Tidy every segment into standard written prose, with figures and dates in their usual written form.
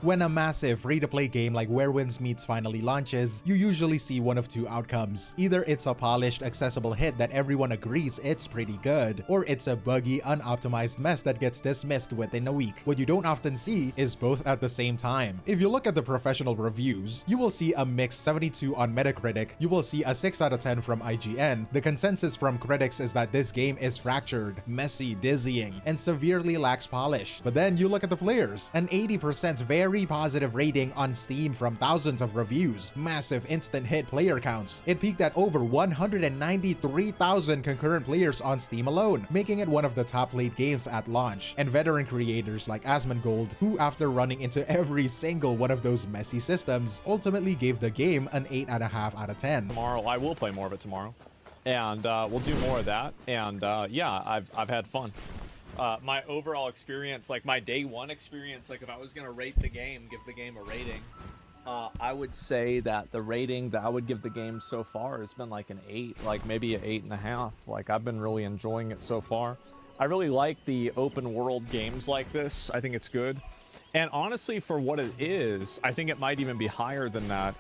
When a massive free-to-play game like Where Winds Meets finally launches, you usually see one of two outcomes. Either it's a polished, accessible hit that everyone agrees it's pretty good, or it's a buggy, unoptimized mess that gets dismissed within a week. What you don't often see is both at the same time. If you look at the professional reviews, you will see a mixed 72 on Metacritic, you will see a 6 out of 10 from IGN. The consensus from critics is that this game is fractured, messy, dizzying, and severely lacks polish. But then you look at the players, an 80% very positive rating on Steam from thousands of reviews, massive instant hit player counts. It peaked at over 193,000 concurrent players on Steam alone, making it one of the top played games at launch. And veteran creators like Asmongold, who after running into every single one of those messy systems, ultimately gave the game an 8.5 out of 10. Tomorrow, I will play more of it tomorrow, and we'll do more of that. And yeah, I've had fun. My overall experience, like my day one experience, like if I was gonna rate the game, give the game a rating, I would say that the rating that I would give the game so far has been like an 8, like maybe an 8.5. Like I've been really enjoying it so far. I really like the open world games like this. I think it's good. And honestly, for what it is, I think it might even be higher than that,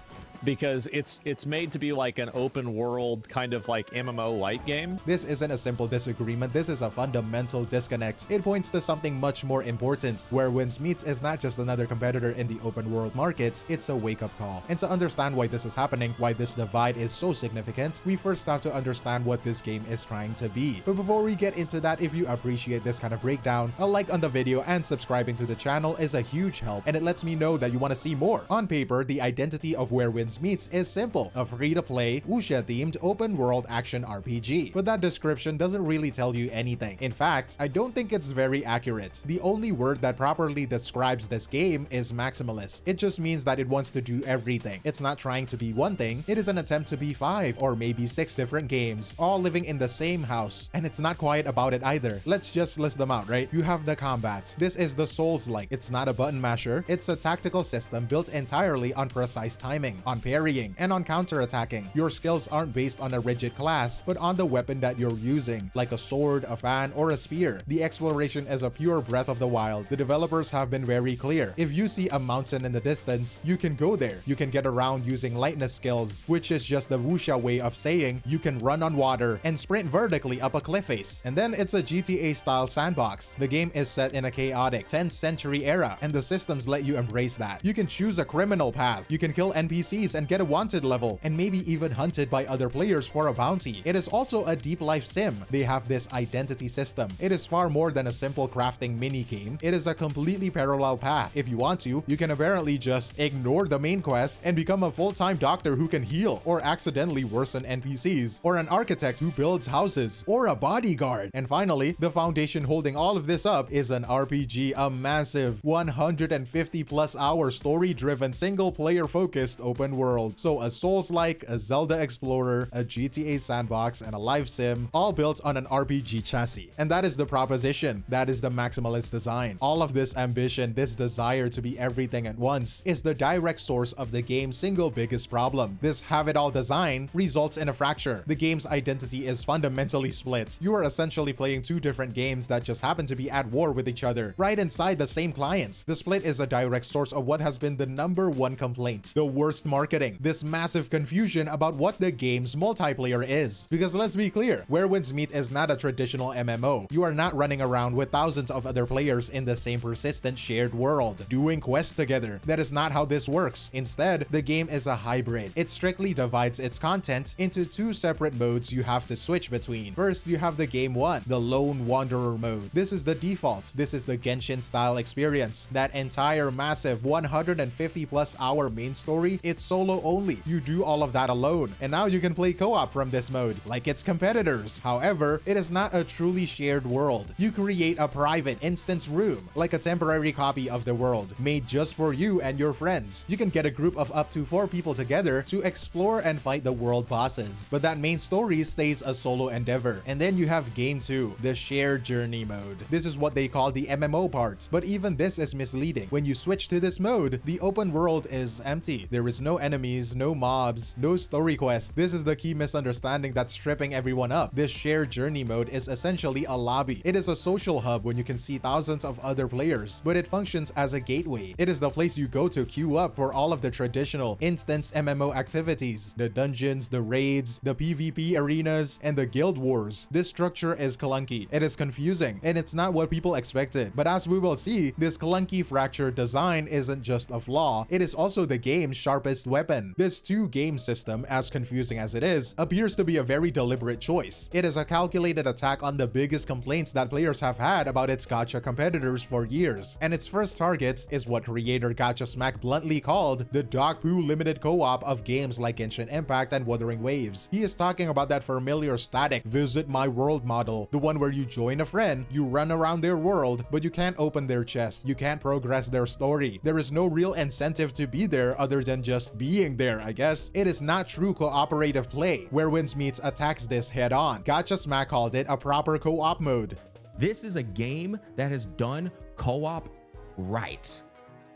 because it's made to be like an open world kind of like MMO light game. This isn't a simple disagreement, this is a fundamental disconnect. It points to something much more important. Where Winds Meets is not just another competitor in the open world market, it's a wake-up call. And to understand why this is happening, why this divide is so significant, we first have to understand what this game is trying to be. But before we get into that, if you appreciate this kind of breakdown, a like on the video and subscribing to the channel is a huge help, and it lets me know that you want to see more. On paper, the identity of Where Winds Meets is simple: a free-to-play, wuxia-themed open-world action RPG. But that description doesn't really tell you anything. In fact, I don't think it's very accurate. The only word that properly describes this game is maximalist. It just means that it wants to do everything. It's not trying to be one thing, it is an attempt to be 5 or maybe 6 different games, all living in the same house. And it's not quiet about it either. Let's just list them out, right? You have the combat. This is the Souls-like. It's not a button masher, it's a tactical system built entirely on precise timing, on parrying, and on counter-attacking. Your skills aren't based on a rigid class, but on the weapon that you're using, like a sword, a fan, or a spear. The exploration is a pure Breath of the Wild. The developers have been very clear. If you see a mountain in the distance, you can go there. You can get around using lightness skills, which is just the wuxia way of saying you can run on water and sprint vertically up a cliff face. And then it's a GTA-style sandbox. The game is set in a chaotic 10th century era, and the systems let you embrace that. You can choose a criminal path, you can kill NPCs and get a wanted level, and maybe even hunted by other players for a bounty. It is also a deep life sim. They have this identity system. It is far more than a simple crafting mini game. It is a completely parallel path. If you want to, you can apparently just ignore the main quest and become a full-time doctor who can heal, or accidentally worsen NPCs, or an architect who builds houses, or a bodyguard. And finally, the foundation holding all of this up is an RPG, a massive 150 plus hour story-driven single-player focused open world. So a Souls-like, a Zelda Explorer, a GTA sandbox, and a live sim, all built on an RPG chassis. And that is the proposition. That is the maximalist design. All of this ambition, this desire to be everything at once, is the direct source of the game's single biggest problem. This have-it-all design results in a fracture. The game's identity is fundamentally split. You are essentially playing two different games that just happen to be at war with each other, right inside the same clients. The split is a direct source of what has been the #1 complaint: the worst marketing. This massive confusion about what the game's multiplayer is. Because let's be clear, Where Winds Meet is not a traditional MMO. You are not running around with thousands of other players in the same persistent shared world, doing quests together. That is not how this works. Instead, the game is a hybrid. It strictly divides its content into 2 separate modes you have to switch between. First, you have the Game 1, the Lone Wanderer mode. This is the default. This is the Genshin style experience. That entire massive 150 plus hour main story, it's solo only. You do all of that alone. And now you can play co-op from this mode, like its competitors. However, it is not a truly shared world. You create a private instance room, like a temporary copy of the world, made just for you and your friends. You can get a group of up to 4 people together to explore and fight the world bosses. But that main story stays a solo endeavor. And then you have Game 2, the shared journey mode. This is what they call the MMO part. But even this is misleading. When you switch to this mode, the open world is empty. There is no enemies, no mobs, no story quests. This is the key misunderstanding that's tripping everyone up. This shared journey mode is essentially a lobby. It is a social hub when you can see thousands of other players, but it functions as a gateway. It is the place you go to queue up for all of the traditional instance MMO activities, the dungeons, the raids, the PvP arenas, and the guild wars. This structure is clunky, it is confusing, and it's not what people expected. But as we will see, this clunky fractured design isn't just a flaw, it is also the game's sharpest weapon. This two-game system, as confusing as it is, appears to be a very deliberate choice. It is a calculated attack on the biggest complaints that players have had about its gacha competitors for years, and its first target is what creator Gacha Smack bluntly called the dog poo limited co-op of games like Genshin Impact and Wuthering Waves. He is talking about that familiar static visit my world model, the one where you join a friend, you run around their world, but you can't open their chest, you can't progress their story. There is no real incentive to be there other than just being there, I guess. It is not true cooperative play, where Winsmeets attacks this head on. Gacha Smack called it a proper co-op mode. This is a game that has done co-op right.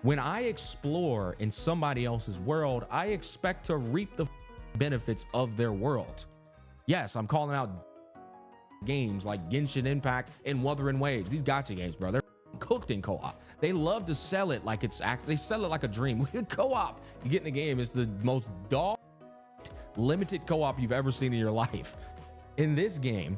When I explore in somebody else's world, I expect to reap the benefits of their world. Yes, I'm calling out games like Genshin Impact and Wuthering Waves. These gacha games, bro, they're cooked in co-op. They love to sell it like it's they sell it like a dream. Co-op, you get in the game, it's the most dog limited co-op you've ever seen in your life. In this game,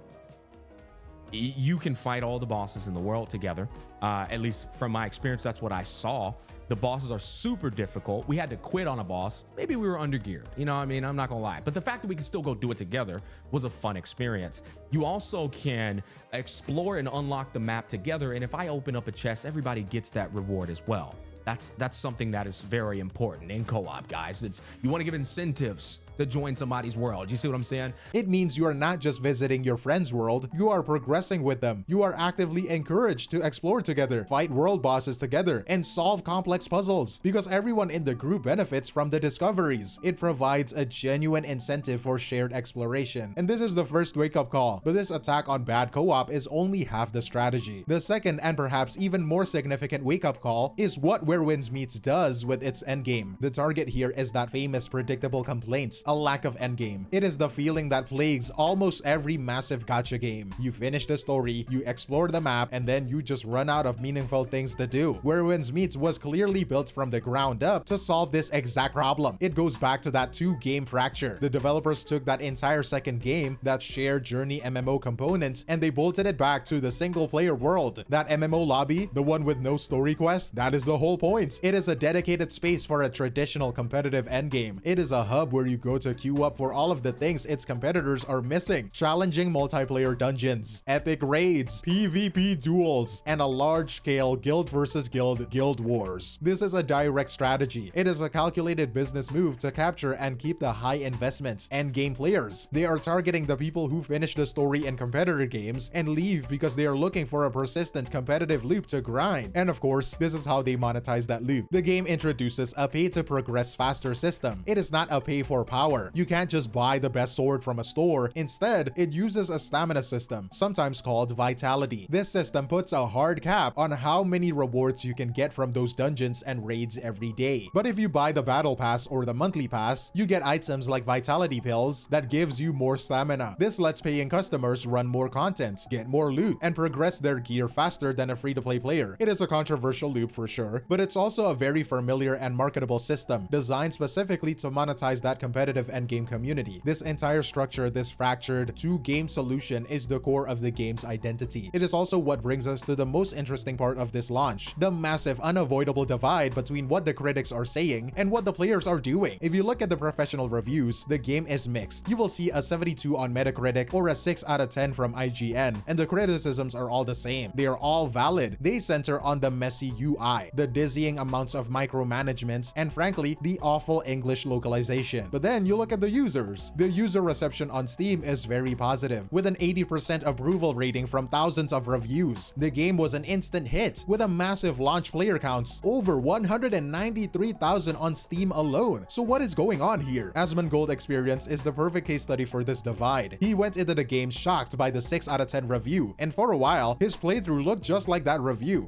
you can fight all the bosses in the world together. At least from my experience, that's what I saw. The bosses are super difficult. We had to quit on a boss. Maybe we were undergeared. You know what I mean? I'm not gonna lie. But the fact that we can still go do it together was a fun experience. You also can explore and unlock the map together. And if I open up a chest, everybody gets that reward as well. That's something that is very important in co-op, guys. You want to give incentives to join somebody's world. You see what I'm saying? It means you are not just visiting your friend's world, you are progressing with them. You are actively encouraged to explore together, fight world bosses together, and solve complex puzzles, because everyone in the group benefits from the discoveries. It provides a genuine incentive for shared exploration. And this is the first wake-up call, but this attack on bad co-op is only half the strategy. The second, and perhaps even more significant wake-up call, is what Where Winds Meets does with its endgame. The target here is that famous predictable complaints, a lack of endgame. It is the feeling that plagues almost every massive gacha game. You finish the story, you explore the map, and then you just run out of meaningful things to do. Where Winds Meets was clearly built from the ground up to solve this exact problem. It goes back to that two-game fracture. The developers took that entire second game, that shared journey MMO components, and they bolted it back to the single-player world. That MMO lobby, the one with no story quest, that is the whole point. It is a dedicated space for a traditional competitive endgame. It is a hub where you go to queue up for all of the things its competitors are missing. Challenging multiplayer dungeons, epic raids, PvP duels, and a large-scale guild versus guild wars. This is a direct strategy. It is a calculated business move to capture and keep the high investment endgame players. They are targeting the people who finish the story in competitor games and leave because they are looking for a persistent competitive loop to grind. And of course, this is how they monetize that loop. The game introduces a pay to progress faster system. It is not a pay for power. You can't just buy the best sword from a store. Instead, it uses a stamina system, sometimes called vitality. This system puts a hard cap on how many rewards you can get from those dungeons and raids every day. But if you buy the battle pass or the monthly pass, you get items like vitality pills that gives you more stamina. This lets paying customers run more content, get more loot, and progress their gear faster than a free-to-play player. It is a controversial loop for sure, but it's also a very familiar and marketable system designed specifically to monetize that competitive endgame community. This entire structure, this fractured two-game solution, is the core of the game's identity. It is also what brings us to the most interesting part of this launch, the massive unavoidable divide between what the critics are saying and what the players are doing. If you look at the professional reviews, the game is mixed. You will see a 72 on Metacritic or a 6 out of 10 from IGN, and the criticisms are all the same. They are all valid. They center on the messy UI, the dizzying amounts of micromanagement, and frankly, the awful English localization. But then you look at the users. The user reception on Steam is very positive, with an 80% approval rating from thousands of reviews. The game was an instant hit, with a massive launch player counts, over 193,000 on Steam alone. So what is going on here? Asmongold Experience is the perfect case study for this divide. He went into the game shocked by the 6 out of 10 review, and for a while, his playthrough looked just like that review.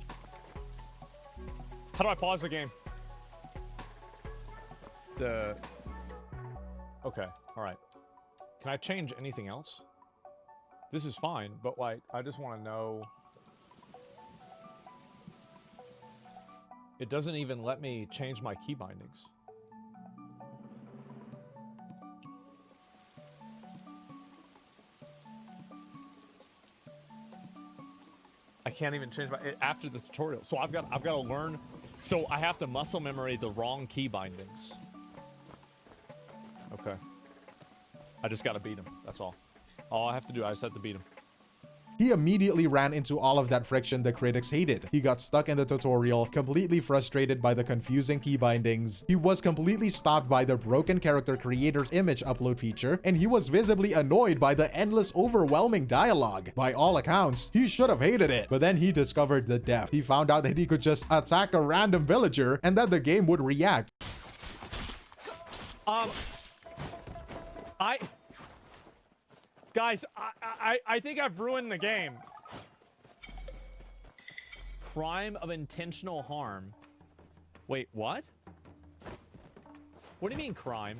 How do I pause the game? Okay, all right. Can I change anything else? This is fine, but like, I just want to know. It doesn't even let me change my key bindings. I can't even change my after this tutorial. So I've got to learn. So I have to muscle memory the wrong key bindings. Okay. I just got to beat him. That's all. All I have to do, I just have to beat him. He immediately ran into all of that friction the critics hated. He got stuck in the tutorial, completely frustrated by the confusing key bindings. He was completely stopped by the broken character creator's image upload feature, and he was visibly annoyed by the endless, overwhelming dialogue. By all accounts, he should have hated it. But then he discovered the depth. He found out that he could just attack a random villager and that the game would react. Guys, I think I've ruined the game. Crime of intentional harm. Wait, what? What do you mean crime?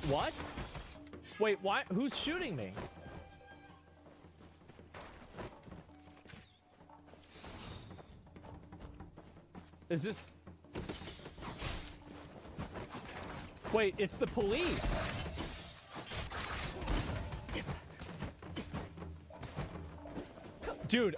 What? Wait, why? Who's shooting me? Is this... Wait, it's the police. Dude.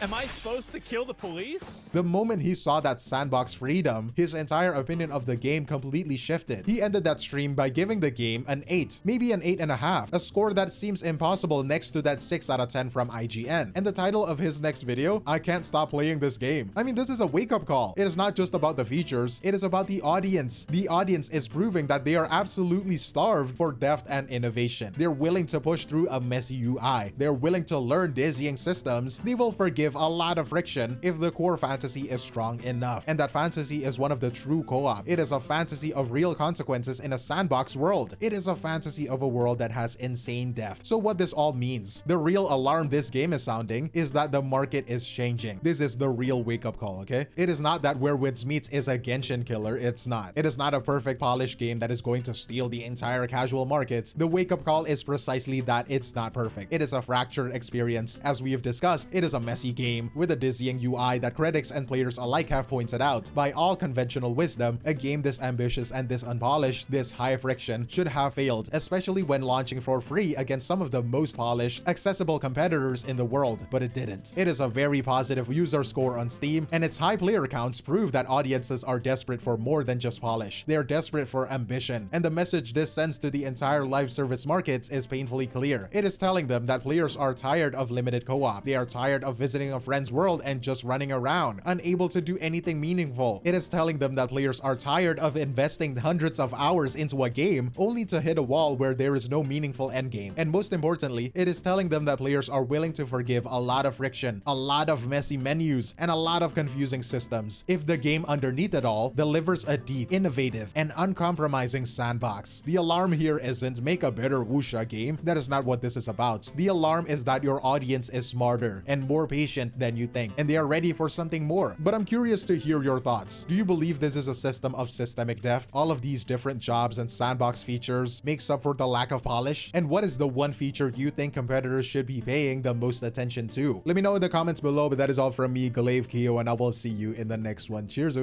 Am I supposed to kill the police? The moment he saw that sandbox freedom, his entire opinion of the game completely shifted. He ended that stream by giving the game an 8, maybe an 8.5, a score that seems impossible next to that 6 out of 10 from IGN. And the title of his next video, I Can't Stop Playing This Game. I mean, this is a wake-up call. It is not just about the features, it is about the audience. The audience is proving that they are absolutely starved for depth and innovation. They're willing to push through a messy UI. They're willing to learn dizzying systems. They will forgive a lot of friction if the core fantasy is strong enough. And that fantasy is one of the true co-op. It is a fantasy of real consequences in a sandbox world. It is a fantasy of a world that has insane depth. So what this all means, the real alarm this game is sounding is that the market is changing. This is the real wake-up call, okay? It is not that Where Winds Meets is a Genshin killer. It's not. It is not a perfect polished game that is going to steal the entire casual market. The wake-up call is precisely that it's not perfect. It is a fractured experience. As we have discussed, it is a messy game with a dizzying UI that critics and players alike have pointed out. By all conventional wisdom, a game this ambitious and this unpolished, this high friction, should have failed, especially when launching for free against some of the most polished, accessible competitors in the world, but it didn't. It is a very positive user score on Steam, and its high player counts prove that audiences are desperate for more than just polish. They are desperate for ambition, and the message this sends to the entire live service markets is painfully clear. It is telling them that players are tired of limited co-op. They are tired of visiting a friend's world and just running around, unable to do anything meaningful. It is telling them that players are tired of investing hundreds of hours into a game only to hit a wall where there is no meaningful endgame. And most importantly, it is telling them that players are willing to forgive a lot of friction, a lot of messy menus, and a lot of confusing systems if the game underneath it all delivers a deep, innovative, and uncompromising sandbox. The alarm here isn't make a better wuxia game. That is not what this is about. The alarm is that your audience is smarter and more patient than you think, and they are ready for something more. But I'm curious to hear your thoughts. Do you believe this is a system of systemic depth? All of these different jobs and sandbox features makes up for the lack of polish? And what is the one feature you think competitors should be paying the most attention to? Let me know in the comments below, but that is all from me, 𝗖ecie, and I will see you in the next one. Cheers!